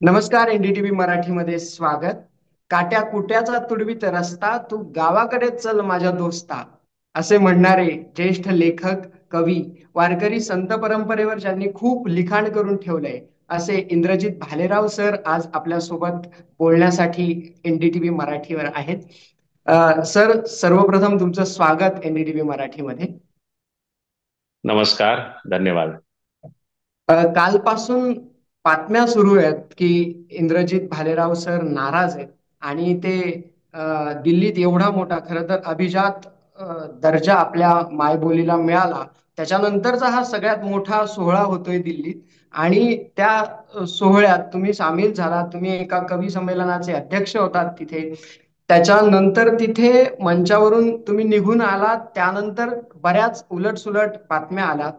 नमस्कार. एनडीटीव्ही मराठीमध्ये स्वागत. काट्या कुट्याचा तुडवीत रस्ता, तू गावाकडे चल माझ्या दोस्ता, असे म्हणणारे ज्येष्ठ लेखक, कवी, वारकरी संत परंपरेवर ज्यांनी खूप लिखाण करून ठेवलंय असे इंद्रजित भालेराव सर आज आपल्या सोबत बोलण्यासाठी एनडीटीव्ही मराठीवर आहेत. सर, सर्वप्रथम तुमचं स्वागत एनडीटीव्ही मराठीमध्ये. नमस्कार. धन्यवाद. कालपासून बातम्या सुरू आहेत की इंद्रजित भालेराव सर नाराज आहेत आणि ते दिल्लीत एवढा मोठा, खरं तर अभिजात दर्जा आपल्या मायबोलीला मिळाला त्याच्यानंतरचा हा सगळ्यात मोठा सोहळा होतोय दिल्लीत. आणि त्या सोहळ्यात तुम्ही सामील झाला, तुम्ही एका कवी संमेलनाचे अध्यक्ष होतात तिथे. त्याच्यानंतर तिथे मंचावरून तुम्ही निघून आलात, त्यानंतर बऱ्याच उलटसुलट बातम्या आल्या.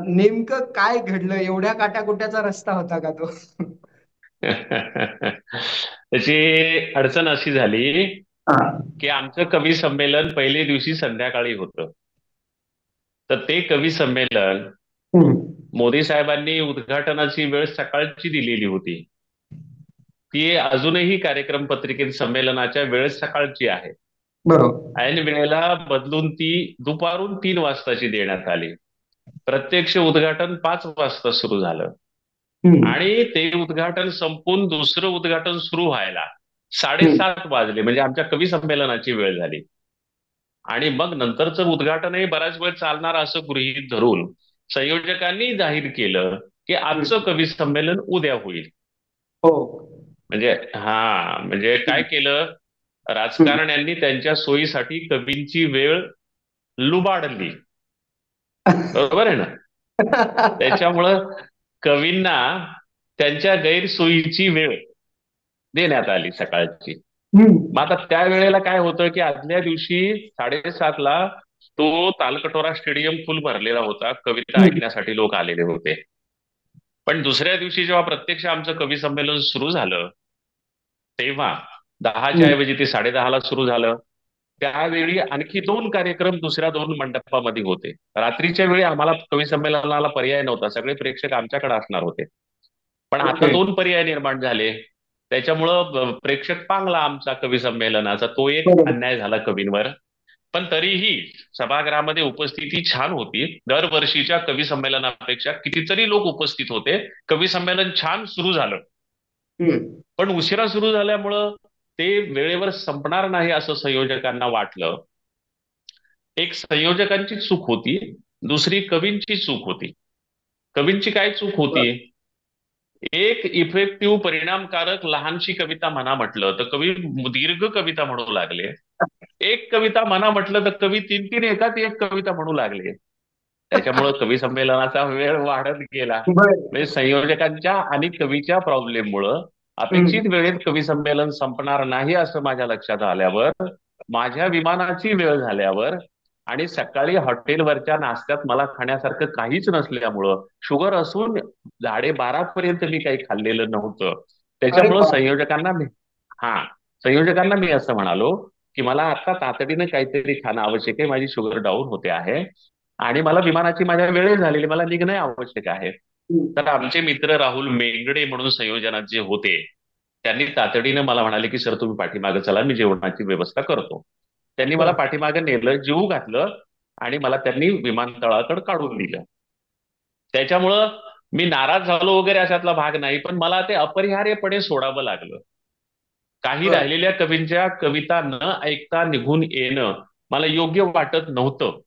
नेमकं काय घडलं? एवढ्या काट्याकुट्याचा रस्ता होता का तो? त्याची अडचण अशी झाली हा. की आमचं कवी संमेलन पहिल्या दिवशी संध्याकाळी होतं. तर ते कवी संमेलन हम्म. मोदी साहेबांनी उद्घाटनाची वेळ सकाळची दिलेली होती. ती अजूनही कार्यक्रम पत्रिकेत संमेलनाच्या वेळ सकाळची आहे. बरोबर. ऐन वेळेला बदलून ती दुपारून 3 वाजताची देण्यात आली. प्रत्यक्ष उद्घाटन 5 वाजता सुरू झालं हम्म. आणि ते उद्घाटन संपून दुसरं उद्घाटन सुरू व्हायला हम्म. 7:30 वाजले, म्हणजे आमच्या कवी संमेलनाची वेळ झाली. आणि मग नंतरचं उद्घाटनही बराच वेळ चालणार असं गृहीत धरून संयोजकांनी जाहीर केलं की आजचं हम्म. कवी संमेलन उद्या होईल. हो. म्हणजे म्हणजे काय हम्म. केलं, हम्म. राजकारण्यांनी त्यांच्या सोयीसाठी कवींची वेळ लुबाडली. बरोबर आहे ना? त्याच्यामुळं कवींना त्यांच्या गैरसोयीची वेळ देण्यात आली सकाळची. हम्म. मग आता त्या वेळेला काय होतं की आदल्या दिवशी 7:30ला तो तालकटोरा स्टेडियम फुल भरलेला होता, कविता हम्म. ऐकण्यासाठी लोक आलेले होते. पण दुसऱ्या दिवशी जेव्हा प्रत्यक्ष आमचं कवी संमेलन सुरू झालं तेव्हा 10च्या हम्म. ऐवजी ते 10:30ला सुरू झालं. त्यावेळी आणखी 2 कार्यक्रम दुसऱ्या 2 मंडपामध्ये होते. रात्रीच्या वेळी आम्हाला कवी संमेलनाला पर्याय नव्हता, सगळे प्रेक्षक आमच्याकडे असणार होते. पण आता ओके. 2 पर्याय निर्माण झाले. त्याच्यामुळं प्रेक्षक पांगला आमचा कवी संमेलनाचा, तो एक बरोबर. अन्याय झाला कवींवर. पण तरीही सभागृहामध्ये उपस्थिती छान होती. दरवर्षीच्या कवी संमेलनापेक्षा कितीतरी लोक उपस्थित होते. कवी संमेलन छान सुरू झालं. हम्म. पण उशिरा सुरू झाल्यामुळं ते वेळेवर संपणार नाही असं संयोजकांना वाटलं. एक संयोजकांची चूक होती, दुसरी कवींची चूक होती. कवींची काय चूक होती? एक इफेक्टिव्ह परिणामकारक लहानशी कविता म्हणा म्हटलं तर कवी दीर्घ कविता म्हणू लागले. एक कविता म्हणा म्हटलं तर कवी तीन तीन एकात एक कविता म्हणू लागले. त्याच्यामुळं कवी संमेलनाचा वेळ वाढत गेला. बर. म्हणजे संयोजकांच्या आणि कवीच्या प्रॉब्लेममुळं हम्म. अपेक्षित वेळेत कवी संमेलन संपणार नाही असं माझ्या लक्षात आल्यावर, माझ्या विमानाची वेळ झाल्यावर आणि सकाळी हॉटेलवरच्या नाश्त्यात मला खाण्यासारखं काहीच नसल्यामुळं, शुगर असून 12:30पर्यंत मी काही खाल्लेलं नव्हतं. अरे त्याच्यामुळं बाप. संयोजकांना मी असं म्हणालो की मला आता तातडीनं काहीतरी खाणं आवश्यक आहे, माझी शुगर डाऊन होते आहे आणि मला विमानाची माझ्या वेळेत झालेली, मला निघणं आवश्यक आहे. हम्म. तर आमचे मित्र राहुल मेंगडे म्हणून संयोजनात जे होते त्यांनी तातडीनं मला म्हणाले की सर तुम्ही पाठीमागे चला, मी जेवणाची व्यवस्था करतो. त्यांनी मला बर. पाठीमागे नेलं, जेवू घातलं आणि मला त्यांनी विमानतळाकडे काढून दिलं. त्याच्यामुळं मी नाराज झालो वगैरे अशातला भाग नाही, पण मला ते अपरिहार्यपणे सोडावं लागलं. काही बर. राहिलेल्या कवींच्या कविता न ऐकता निघून येणं मला योग्य वाटत नव्हतं.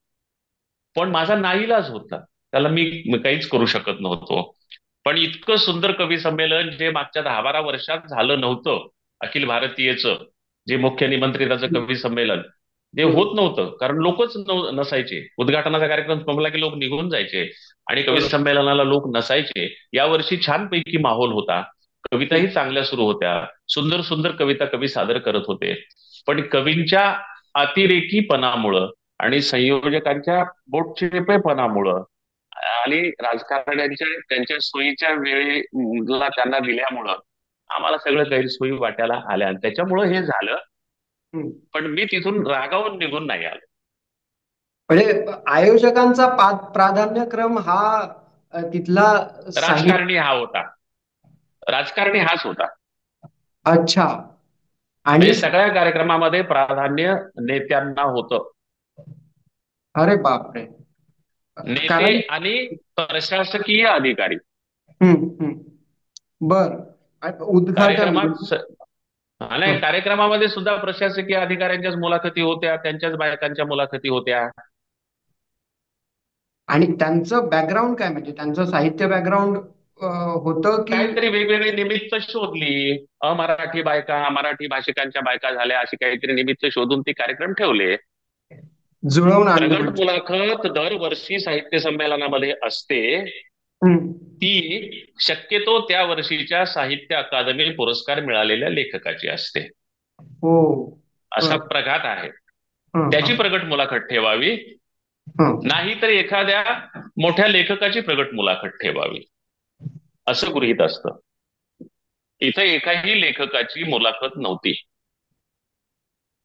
पण माझा नाईलाज होता, त्याला मी काहीच करू शकत नव्हतो. पण इतकं सुंदर कवी संमेलन जे मागच्या 10-12 वर्षात झालं नव्हतं, अखिल भारतीयचं जे मुख्य निमंत्रिताचं कवी संमेलन, ते हम्म. होत नव्हतं कारण लोकच नसायचे. उद्घाटनाचा कार्यक्रम संपला की लोक निघून जायचे आणि कवी बरोबर. संमेलनाला लोक नसायचे. यावर्षी छानपैकी माहोल होता, कविताही हम्म. चांगल्या सुरू होत्या, सुंदर सुंदर कविता कवी सादर करत होते. पण कवींच्या अतिरेकीपणामुळं आणि संयोजकांच्या बोटचेपेपणामुळं आणि राजकारण्यांच्या त्यांच्या सोयीच्या वेळेला त्यांना दिल्यामुळं आम्हाला सगळं गैरसोयी वाट्याला आल्या आणि त्याच्यामुळं हे झालं. हम्म. पण मी तिथून रागावून निघून नाही आलो. म्हणजे आयोजकांचा प्राधान्यक्रम हा तिथला साहित्य. राजकारणी हा होता. राजकारणी हाच होता. अच्छा. आणि म्हणजे सगळ्या कार्यक्रमामध्ये प्राधान्य नेत्यांना होतं. अरे बापरे. नेते कारण आणि प्रशासकीय अधिकारी. बर. उद्घाटन कार्यक्रमात म्हणजे नाही, हं. कार्यक्रमामध्ये सुद्धा प्रशासकीय अधिकाऱ्यांच्याच मुलाखती होत्या, त्यांच्याच बायकांच्या मुलाखती होत्या. आणि त्यांचं बॅकग्राऊंड काय, म्हणजे त्यांचं साहित्य बॅकग्राऊंड होतं की काहीतरी वेगवेगळी निमित्त शोधली. अमराठी बायका मराठी भाषिकांच्या बायका झाल्या, अशी काहीतरी निमित्त शोधून ती कार्यक्रम ठेवले. जुळवून आणले प्रगट म्हणजे? मुलाखत दरवर्षी साहित्य संमेलनामध्ये असते. हं. ती शक्यतो त्या वर्षीच्या साहित्य अकादमी पुरस्कार मिळालेल्या लेखकाची असते. हो. असा बर. प्रघात आहे. हं, त्याची हं, प्रगट मुलाखत ठेवावी, हं. नाही तर एखाद्या मोठ्या लेखकाची प्रगट मुलाखत ठेवावी, असं गृहीत असतं. इथं एकाही लेखकाची मुलाखत नव्हती.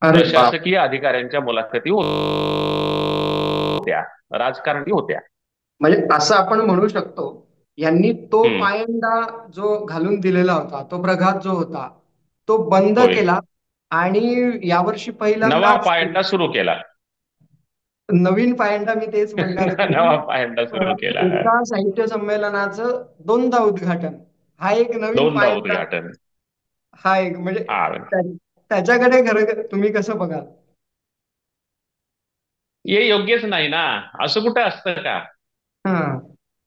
अरे बाप. प्रशासकीय अधिकाऱ्यांच्या मुलाखती होत्या, राजकारणी होत्या. म्हणजे असं आपण म्हणू शकतो, यांनी तो हम्म. पायंडा जो घालून दिलेला होता, तो प्रघात जो होता, तो बंद होय. केला. आणि यावर्षी नवा पहिल्यांदाच पायंडा सुरू केला. नवीन पायंडा, मी तेच म्हणणार होतो नवा की पायंडा सुरू केला. एका साहित्य संमेलनाचं दोनदा उद्घाटन, हा एक नवीन दोनदा पायंडा. उद्घाटन. हा एक म्हणजे हा. त्याच्याकडे खरं तुम्ही कसं बघाल? हे योग्यच नाही ना. असं कुठं असतं का? हा.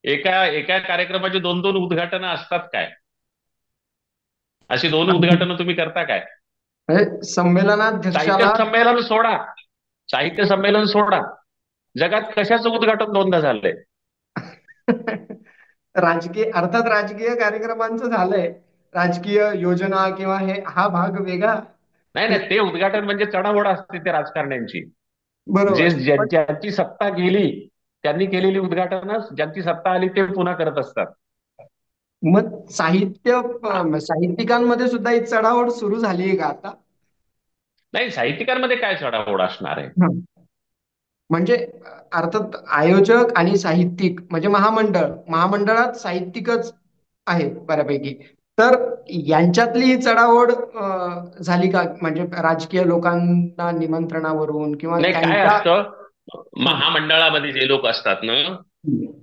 एका एका कार्यक्रमाची दोन दोन उद्घाटनं असतात काय? अशी दोन उद्घाटनं तुम्ही करता काय? म्हणजे साहित्य संमेलनाध्यक्षाला संमेलन सोडा, साहित्य संमेलन सोडा, जगात कशाचं उद्घाटन दोनदा झालंय? राजकीय, अर्थात राजकीय कार्यक्रमांचं झालंय, राजकीय योजना किंवा हे हा भाग वेगळा. नाही नाही, ते उद्घाटन म्हणजे चढाओढ असते ते राजकारण्यांची. जे बरोबर. पण ज्यांची सत्ता गेली त्यांनी केलेली उद्घाटनं ज्यांची सत्ता आली ते पुन्हा करत असतात. मग साहित्यिकांमध्ये सुद्धा ही चढाओढ सुरू झाली आहे का आता? नाही, साहित्यिकांमध्ये काय चढाओढ असणार आहे? हं. म्हणजे अर्थात आयोजक आणि साहित्यिक म्हणजे महामंडळात साहित्यिकच आहेत बऱ्यापैकी. तर यांच्यातली ही चढाओढ झाली का, म्हणजे राजकीय लोकांना निमंत्रणावरून किंवा नाही, काय त्यांच्या? असतं, हं. महामंडळामध्ये जे लोक असतात ना,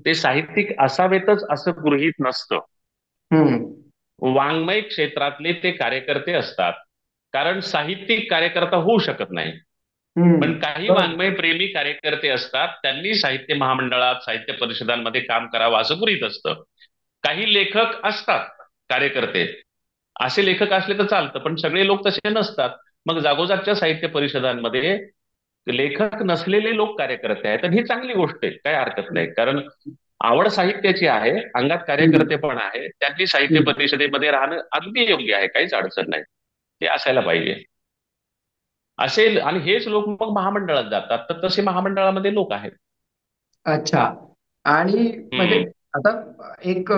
ते साहित्यिक असावेतच असं गृहीत नसतं. हं. वाङ्मय क्षेत्रातले ते कार्यकर्ते असतात, कारण साहित्यिक कार्यकर्ता होऊ शकत नाही. हं. पण काही बरोबर. वाङ्मय प्रेमी कार्यकर्ते असतात, त्यांनी साहित्य महामंडळात साहित्य परिषदांमध्ये काम करावं असं गृहीत असतं. काही लेखक असतात कार्यकर्ते, असे लेखक असले तर चालतं, पण सगळे लोक तसे नसतात. मग जागोजागच्या साहित्य परिषदांमध्ये लेखक नसलेले लोक कार्यकर्ते आहेत, आणि ही चांगली गोष्ट आहे, काही हरकत नाही. कारण आवड साहित्याची आहे, अंगात हं. कार्यकर्ते पण आहे, त्यांनी साहित्य हं. परिषदेमध्ये राहणं अगदी योग्य आहे, काहीच अडचण नाही. ते असायला पाहिजे असेल. आणि हेच लोक मग महामंडळात जातात, तर तसे महामंडळामध्ये लोक आहेत. अच्छा. आणि म्हणजे हम्म. आता एक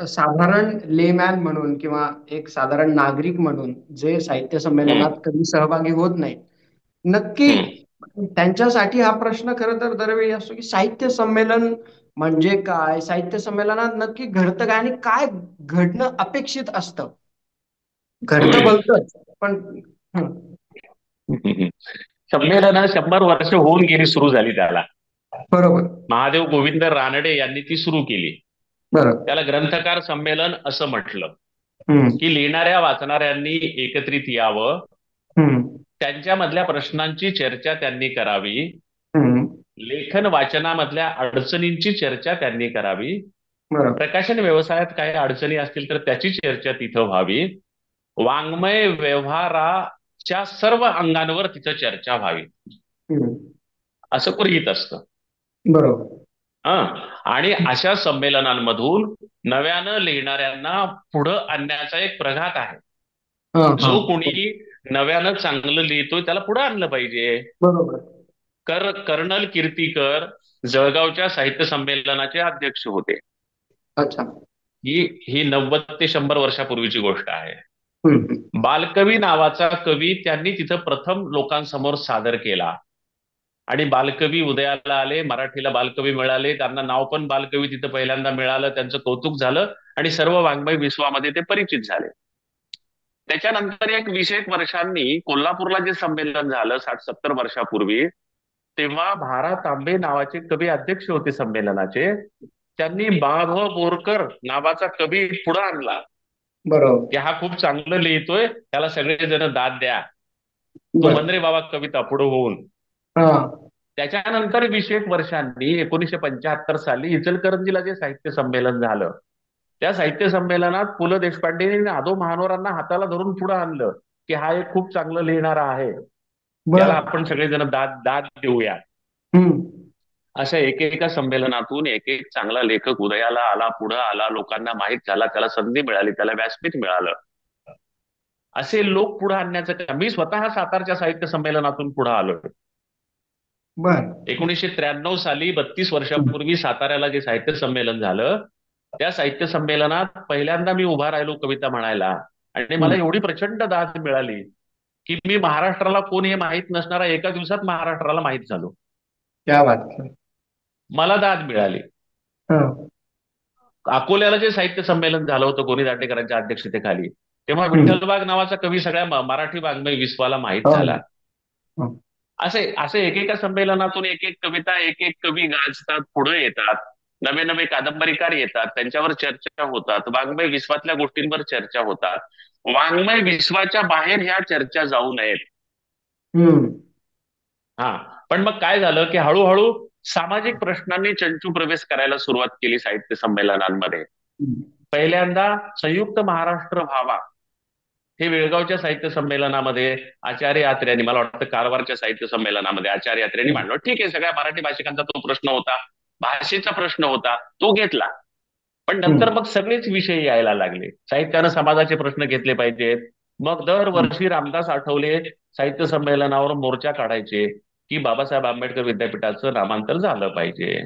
साधारण लेमॅन म्हणून किंवा एक साधारण नागरिक म्हणून जे साहित्य संमेलनात हम्म. कधी सहभागी होत नाही, नक्की हम्म. त्यांच्यासाठी हा प्रश्न खरं तर दरवेळी असतो की साहित्य संमेलन म्हणजे काय, साहित्य संमेलनात नक्की घडतं काय आणि काय घडणं अपेक्षित असतं. घडतं होय. भलतंच पण. हं. संमेलन 100 वर्ष होऊन गेली सुरू झाली त्याला. बरोबर. महादेव गोविंद रानडे यांनी ती सुरू केली. बरोबर. त्याला ग्रंथकार संमेलन असं म्हटलं, हम्म. की लिहिणाऱ्या वाचणाऱ्यांनी एकत्रित यावं, हम्म. त्यांच्यामधल्या प्रश्नांची चर्चा त्यांनी करावी, हम्म. लेखन वाचनामधल्या अडचणींची चर्चा त्यांनी करावी, बरोबर. प्रकाशन व्यवसायात काही अडचणी असतील तर त्याची चर्चा तिथं व्हावी, वाङ्मय व्यवहाराच्या सर्व अंगांवर तिथं चर्चा व्हावी, हम्म. असं गृहीत असतं. बरोबर. हं. आणि अशा संमेलनांमधून नव्यानं लिहिणाऱ्यांना पुढं आणण्याचा एक प्रघात आहे. हा, हा. जो कोणी नव्यानं चांगलं लिहितोय त्याला पुढं आणलं पाहिजे. बरोबर. कर्नल कीर्तीकर जळगावच्या साहित्य संमेलनाचे अध्यक्ष होते. अच्छा. ही ही 90 ते 100 वर्षापूर्वीची गोष्ट आहे. हम्म. बालकवी नावाचा कवी त्यांनी तिथं प्रथम लोकांसमोर सादर केला, आणि बालकवी उदयाला आले, मराठीला बालकवी मिळाले, त्यांना नाव पण बालकवी तिथं पहिल्यांदा मिळालं, त्यांचं कौतुक झालं. आणि सर्व वाङ्मय विश्वामध्ये ते परिचित झाले. त्याच्यानंतर एक 20 एक वर्षांनी कोल्हापूरला जे संमेलन झालं 60-70 वर्षापूर्वी, तेव्हा भारा तांबे नावाचे कवी अध्यक्ष होते संमेलनाचे. त्यांनी बा भ बोरकर नावाचा कवी पुढे आणला बरोबर. की हा खूप चांगलं लिहितोय, त्याला सगळेजण दाद द्या, तो बर. म्हण रे बाबा कविता पुढे होऊन. हा. त्याच्यानंतर 20 एक वर्षांनी 1975 साली इचलकरंजीला जे साहित्य संमेलन झालं, त्या साहित्य संमेलनात पु ल देशपांडेंनी आदो महानोरांना हाताला धरून पुढे आणलं की हा एक खूप चांगलं लिहिणारा आहे, याला बर. आपण सगळेजण दाद दाद देऊया. हम्म. अशा एकेका संमेलनातून एक एक चांगला लेखक उदयाला आला, पुढे आला, लोकांना माहीत झाला, त्याला संधी मिळाली, त्याला व्यासपीठ मिळालं. असे लोक पुढे आणण्याचं काम मी स्वतः सातारच्या साहित्य संमेलनातून पुढे आलोय. बर. 1993 साली 32 वर्षापूर्वी हम्म. साताऱ्याला जे साहित्य संमेलन झालं, त्या साहित्य संमेलनात पहिल्यांदा मी उभा राहिलो कविता म्हणायला. आणि मला हम्म. एवढी प्रचंड दाद मिळाली की मी महाराष्ट्राला कोण हे माहीत नसणारा एका दिवसात महाराष्ट्राला माहीत झालो. क्या बात है. मला दाद मिळाली. हा. अकोल्याला जे साहित्य संमेलन झालं होतं गोनी दांडेकरांच्या अध्यक्षतेखाली, तेव्हा हम्म. विठ्ठलबाग नावाचा कवी सगळ्या मराठी वाङ्मय विश्वाला माहीत हो. झाला. हो. असे असे एकेका संमेलनातून एक एक कविता, एक एक कवी गाजतात, पुढे येतात, नवे नवे कादंबरीकार येतात, त्यांच्यावर चर्चा होतात, वाङ्मय विश्वातल्या गोष्टींवर चर्चा होतात. वाङ्मय विश्वाच्या बाहेर ह्या चर्चा जाऊ नयेत. हम्म. हा. पण मग काय झालं की हळूहळू सामाजिक प्रश्नांनी चंचू प्रवेश करायला सुरुवात केली साहित्य संमेलनांमध्ये. हम्म. पहिल्यांदा संयुक्त महाराष्ट्र व्हावा हे बेळगावच्या साहित्य संमेलनामध्ये आचार्य यात्र्यांनी, मला वाटतं कारवारच्या साहित्य संमेलनामध्ये आचार्य यात्र्यांनी मांडलं. ठीक आहे, सगळ्या मराठी भाषिकांचा तो प्रश्न होता, भाषेचा प्रश्न होता, तो घेतला. पण नंतर हम्म. मग सगळेच विषय यायला लागले. साहित्यानं समाजाचे प्रश्न घेतले पाहिजेत. मग दरवर्षी रामदास आठवले साहित्य संमेलनावर मोर्चा काढायचे की बाबासाहेब आंबेडकर विद्यापीठाचं नामांतर झालं पाहिजे.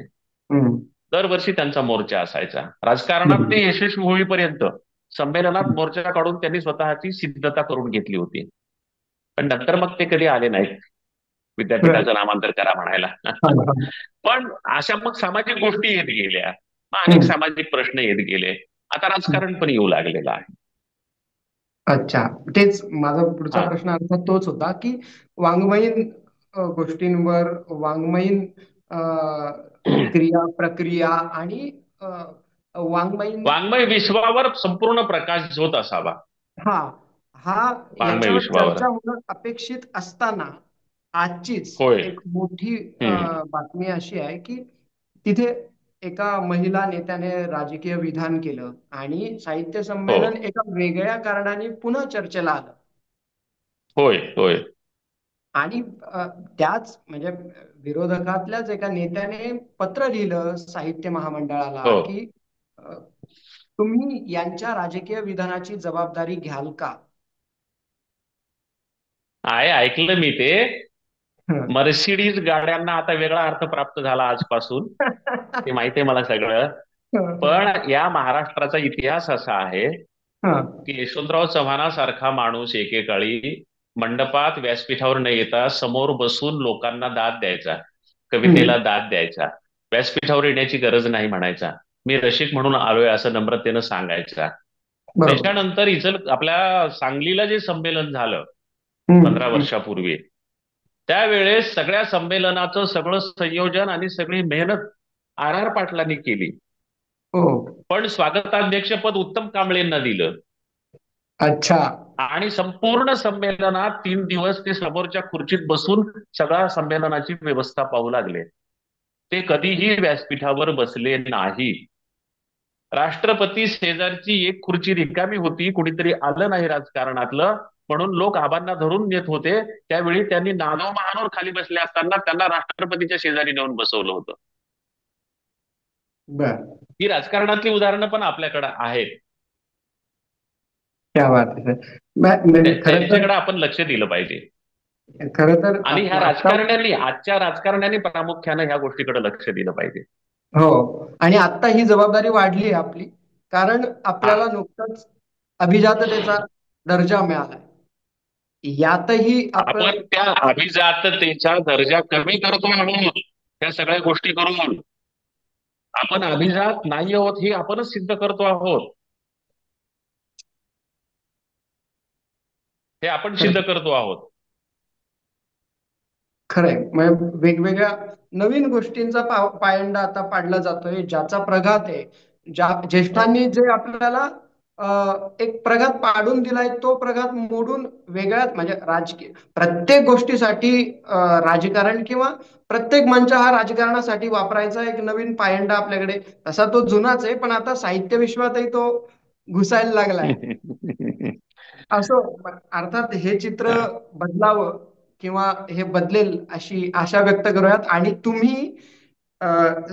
हम्म. दरवर्षी त्यांचा मोर्चा असायचा. राजकारणात हम्म. ते यशस्वी होईपर्यंत संमेलनात मोर्चा काढून त्यांनी स्वतःची सिद्धता करून घेतली होती. पण नंतर मग ते कधी आले नाहीत बर. विद्यापीठाचं नामांतर करा म्हणायला. हा, हा. पण अशा मग सामाजिक गोष्टी येत गेल्या, मग अनेक हम्म. सामाजिक प्रश्न येत गेले. आता हम्म. राजकारण पण येऊ लागलेलं आहे. अच्छा. तेच माझा पुढचा हा. प्रश्न अर्थात तोच होता की वाङ्मयीन गोष्टींवर, वाङ्मयीन अ, क्रिया प्रक्रिया आणि अ, वाङ्मयीन. वाङ्मय विश्वावर संपूर्ण प्रकाश झोत असावा. हा. हा. वाङ्मय याच्यावर विश्वावर. चर्चा होणं अपेक्षित असताना आजचीच होय. एक मोठी हम्म. बातमी अशी आहे की तिथे एका महिला नेत्याने राजकीय विधान केलं आणि साहित्य हो. संमेलन एका वेगळ्या कारणाने पुन्हा चर्चेला आलं. होय. होय. आणि त्याच म्हणजे विरोधकातल्याच एका नेत्याने पत्र लिहिलं साहित्य महामंडळाला हो. की तुम्ही यांच्या राजकीय विधानाची जबाबदारी घ्याल का? आहे, ऐकलं मी ते. हं. मर्सिडीज गाड्यांना आता वेगळा अर्थ प्राप्त झाला आजपासून, ते माहितीये मला सगळं. हं. पण या महाराष्ट्राचा इतिहास असा आहे हं. की यशवंतराव चव्हाणासारखा माणूस एकेकाळी मंडपात व्यासपीठावर न येता समोर बसून लोकांना दाद द्यायचा, कवितेला हं. दाद द्यायचा. व्यासपीठावर येण्याची गरज नाही म्हणायचा, मी रसिक म्हणून आलोय असं नम्रतेनं सांगायचा. बरोबर. त्याच्यानंतर आपल्या सांगलीला जे संमेलन झालं हं. 15 वर्षापूर्वी, त्यावेळेस सगळ्या संमेलनाचं सगळं संयोजन आणि सगळी मेहनत आर आर पाटलांनी केली. हो. पण स्वागताध्यक्षपद उत्तम कांबळेंना दिलं. अच्छा. आणि संपूर्ण संमेलनात 3 दिवस ते समोरच्या खुर्चीत बसून सगळ्या संमेलनाची व्यवस्था पाहू लागले. ते कधीही व्यासपीठावर बसले नाही. राष्ट्रपती शेजारची एक खुर्ची रिकामी होती, कुणीतरी आलं नाही राजकारणातलं, म्हणून लोक आबांना धरून नेत होते. त्यावेळी त्यांनी नानो महानोर खाली बसले असताना त्यांना राष्ट्रपतीच्या शेजारी नेऊन बसवलं होतं. बर. ही राजकारणातली उदाहरणं पण आपल्याकडे आहेत. क्या बात है सर. खरं तर त्यांच्याकडे आपण लक्ष दिलं पाहिजे. खरं तर आणि ह्या आता. राजकारण्यांनी, आजच्या राजकारण्यांनी प्रामुख्याने ह्या गोष्टीकडे लक्ष दिलं पाहिजे. हो. आणि आता ही जबाबदारी वाढली आहे आपली, कारण हा. आपल्याला नुकतंच अभिजाततेचा दर्जा मिळाला. यातही आपण. आपण त्या अभिजाततेचा दर्जा कमी करतो आहोत त्या सगळ्या गोष्टी करून. आपण अभिजात नाही आहोत हे आपणच सिद्ध करतो आहोत. हे आपण सिद्ध खरं करतो आहोत. खरंय. म्हणजे वेगवेगळ्या नवीन गोष्टींचा पायंडा आता पाडला जातोय, ज्याचा प्रघात आहे. ज्या हो. ज्येष्ठांनी जे आपल्याला एक प्रघात पाडून दिलाय, तो प्रघात मोडून वेगळ्याच म्हणजे राजकीय प्रत्येक गोष्टीसाठी राजकारण किंवा प्रत्येक मंच हा राजकारणासाठी वापरायचा एक नवीन पायंडा आपल्याकडे. तसा तो जुनाच आहे, पण आता साहित्य विश्वातही तो घुसायला लागलाय. असो, पण अर्थात हे चित्र बदलावं किंवा हे बदलेल अशी आशा व्यक्त करूयात. आणि तुम्ही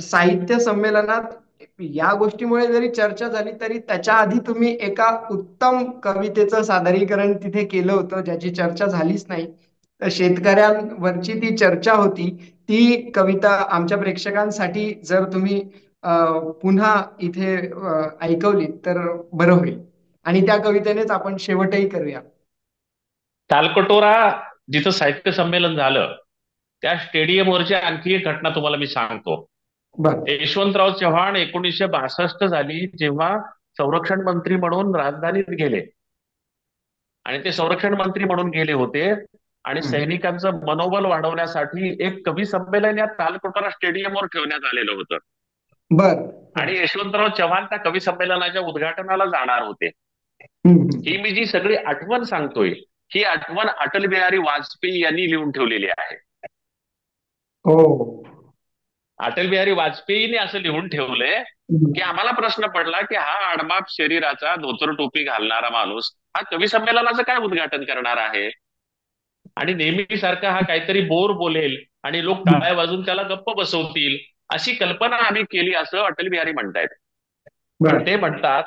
साहित्य संमेलनात या गोष्टीमुळे जरी चर्चा झाली, तरी त्याच्या आधी तुम्ही एका उत्तम कवितेचं सादरीकरण तिथे केलं होतं, ज्याची चर्चा झालीच नाही. तर शेतकऱ्यांवरची ती चर्चा होती. ती कविता आमच्या प्रेक्षकांसाठी जर तुम्ही पुन्हा इथे ऐकवली तर बरं होईल. आणि त्या कवितेनेच आपण शेवटही करूया. तालकटोरा जिथं साहित्य संमेलन झालं, त्या स्टेडियमवरची आणखी एक घटना तुम्हाला मी सांगतो. बर. यशवंतराव चव्हाण 1962 झाली, जेव्हा संरक्षण मंत्री म्हणून राजधानीत गेले. आणि ते संरक्षण मंत्री म्हणून गेले होते. आणि हम्म. सैनिकांचं मनोबल वाढवण्यासाठी एक कवी संमेलन या तालकटोरा स्टेडियमवर ठेवण्यात आलेलं होतं. बर. बर. आणि यशवंतराव चव्हाण त्या कवी संमेलनाच्या उद्घाटनाला जाणार होते. ही हम्म. मी जी सगळी आठवण सांगतोय, ही आठवण अटल बिहारी वाजपेयी यांनी लिहून ठेवलेली आहे. हो. अटल बिहारी वाजपेयीने असं लिहून ठेवलंय की हम्म. आम्हाला प्रश्न पडला की हा आडमाप शरीराचा धोतर टोपी घालणारा माणूस हा कवी संमेलनाचं काय उद्घाटन करणार आहे. आणि नेहमी सारखा हा काहीतरी बोर बोलेल आणि लोक टाळ्या वाजून त्याला गप्प बसवतील, अशी कल्पना आम्ही केली, असं अटल बिहारी म्हणतायत. पण बर. ते म्हणतात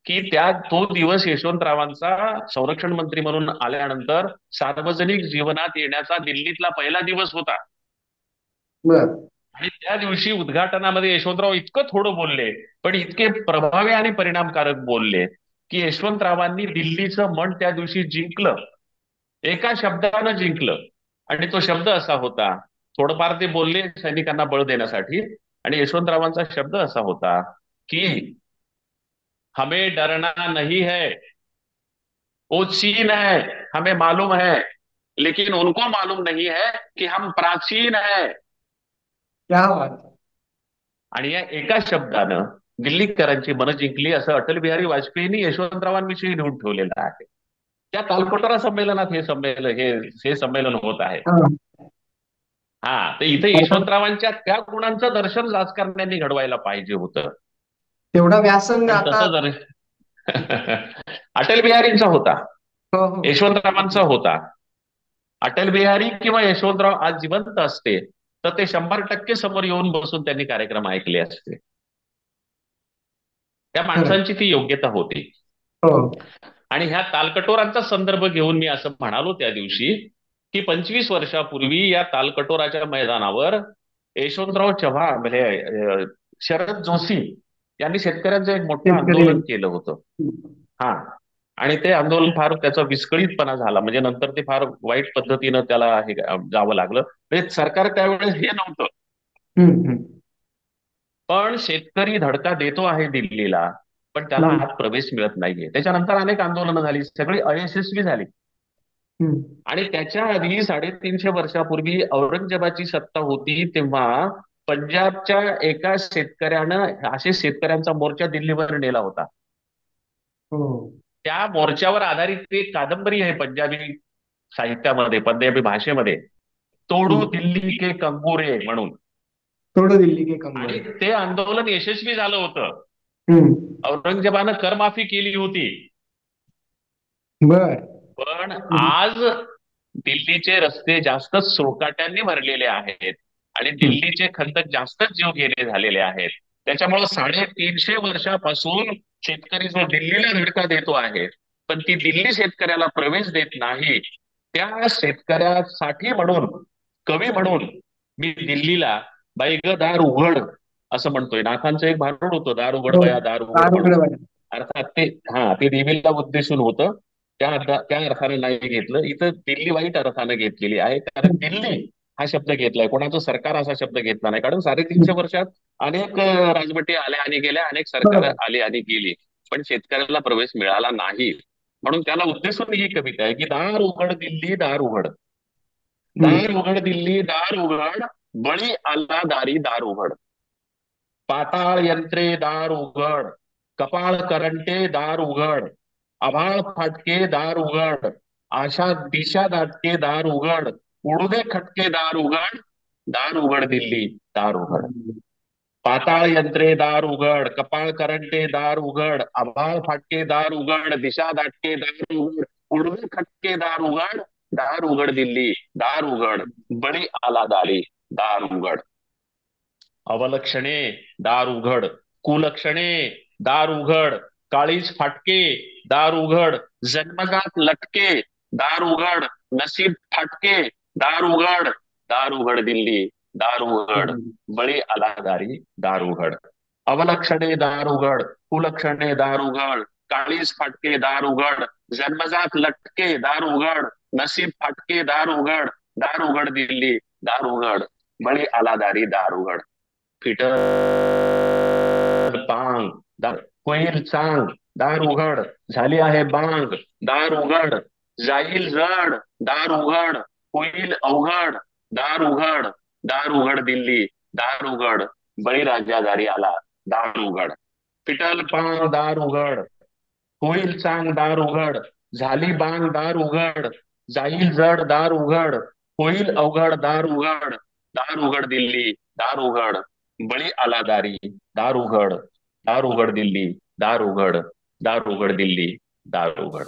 की तो दिवस यशवंतरावांचा संरक्षण मंत्री म्हणून आल्यानंतर सार्वजनिक जीवनात येण्याचा दिल्लीतला पहिला दिवस होता. बर. आणि त्या दिवशी उद्घाटनामध्ये यशवंतराव इतकं थोडं बोलले, पण इतके प्रभावी आणि परिणामकारक बोलले की यशवंतरावांनी दिल्लीचं मन त्या दिवशी जिंकलं. एका शब्दानं जिंकलं. आणि तो शब्द असा होता, थोडंफार ते बोलले सैनिकांना बळ देण्यासाठी, आणि यशवंतरावांचा शब्द असा होता की हमें डरना नहीं है, वो चीन है, हमें मालूम है, लेकिन उनको मालूम नहीं है कि हम प्राचीन है. क्या बात. आणि या एका शब्दानं दिल्लीकरांची मनं जिंकली, असं अटल बिहारी वाजपेयींनी यशवंतरावांविषयी लिहून ठेवलेलं आहे. त्या तालकटोरा संमेलनात हे संमेलन होत आहे. हा. हा, तर इथे अर्थात यशवंतरावांच्या त्या गुणांचं दर्शन राजकारण्यांनी घडवायला पाहिजे होतं. तेवढा व्यासंग पण आता. तसं जर अटल बिहारींचा होता, हो, हो. यशवंतरावांचा होता. अटल बिहारी किंवा यशवंतराव आज जिवंत असते तर ते 100% समोर येऊन बसून त्यांनी कार्यक्रम ऐकले असते. त्या खरंय. माणसांची ती योग्यता होती. हो. आणि ह्या तालकटोरांचा संदर्भ घेऊन मी असं म्हणालो त्या दिवशी की 25 वर्षापूर्वी या तालकटोराच्या मैदानावर यशवंतराव चव्हाण म्हणजे शरद जोशी यांनी शेतकऱ्यांचं एक मोठं शेतकरी. आंदोलन केलं होतं. हा. आणि ते आंदोलन फार त्याचा विस्कळीतपणा झाला, म्हणजे नंतर ते फार वाईट पद्धतीनं त्याला हे जावं लागलं. म्हणजे सरकार त्यावेळेस हे नव्हतं. हम्म. पण शेतकरी धडका देतो आहे दिल्लीला, पण त्याला हम्म. आत प्रवेश मिळत नाहीये. त्याच्यानंतर अनेक आंदोलनं झाली, सगळी अयशस्वी झाली. हम्म. आणि त्याच्या आधी 350 वर्षापूर्वी औरंगजेबाची सत्ता होती, तेव्हा पंजाबच्या एका शेतकऱ्यानं असे शेतकऱ्यांचा मोर्चा दिल्लीवर नेला होता. हो. त्या मोर्चावर आधारित एक कादंबरी आहे पंजाबी साहित्यामध्ये, पंजाबी भाषेमध्ये, तोडू हम्म. दिल्ली के कंगोरे म्हणून. थोडं दिल्ली के आणि कंगोरे. ते आंदोलन यशस्वी झालं होतं. हम्म. औरंगजेबानं करमाफी केली होती. बर. पण आज दिल्लीचे रस्ते जास्तच सुळकाट्यांनी भरलेले आहेत आणि हम्म. दिल्लीचे खंदक जास्तच जीवघेणे झालेले आहेत. त्याच्यामुळे 350 वर्षापासून शेतकरी जो दिल्लीला धडका देतो आहे, पण ती दिल्ली शेतकऱ्याला प्रवेश देत नाही. त्या शेतकऱ्यासाठी म्हणून, कवी म्हणून, मी दिल्लीला बाई ग दार उघड असं म्हणतोय. नाथांचं एक भारुड होतं, दार उघड हो. बया दार उघड दार म्हणून. उघडं बघा. अर्थात ते देवीला उद्देशून होतं. त्या अर्थाने नाही घेतलं. इथं दिल्ली वाईट अर्थानं घेतलेली आहे, कारण दिल्ली हा शब्द घेतलाय, कोणाचं सरकार असा शब्द घेतला नाही. कारण 350 वर्षात अनेक राजवटी आल्या आणि गेल्या, अनेक सरकार बरोबर. आली आणि गेली, पण शेतकऱ्याला प्रवेश मिळाला नाही. म्हणून त्याला उद्देशून ही कविता आहे की दार उघड दिल्ली दार उघड, हम्म. दार उघड दिल्ली दार उघड, बळी आला दारी दार उघड, पाताळ यंत्रे दार उघड, कपाळ करंटे दार उघड, आभाळ फाटके दार उघड, आशा दिशा दाटके दार उघड, उडू दे खटके दार उघड, दार उघड दिल्ली दार उघड. पाताळ यंत्रे दार उघड, कपाळ करंटे दार उघड, आभाळ फाटके दार उघड, दिशा दाटके दार उघड, उडवे खटके दार उघड, दार उघड दिल्ली दार उघड, बळी आला दारी दार उघड. अवलक्षणे दार उघड, कुलक्षणे दार उघड, काळीज फाटके दार उघड, जन्मजात लटके दार उघड, नसीब फाटके दार उघड, दार उघड दिल्ली दार उघड, बळी आला दारी दार उघड. अवलक्षणे दार उघड, कुलक्षणे दार उघड, काळीज फाटके दार उघड, जन्मजात लटके दार उघड, नसीब फाटके दार उघड, दार उघड दिल्ली दार उघड, बळी आला दारी दार उघड. फिटर पांग दार, होईल चांग दार उघड, झाली आहे बांग दार उघड, जाईल जड दार उघड, होईल अवघड दार उघड, दार उघड दिल्ली दार उघड, बळीराजा दारी आला दार उघड. फिटल पांग दार उघड, होईल चांग दार उघड, झाली बांग दार उघड, जाईल जड दार उघड, होईल अवघड दार उघड, दार उघड दिल्ली दार उघड, बळी आला दारी दार उघड, दार उघड दिल्ली दार उघड, दार उघड दिल्ली दार उघड.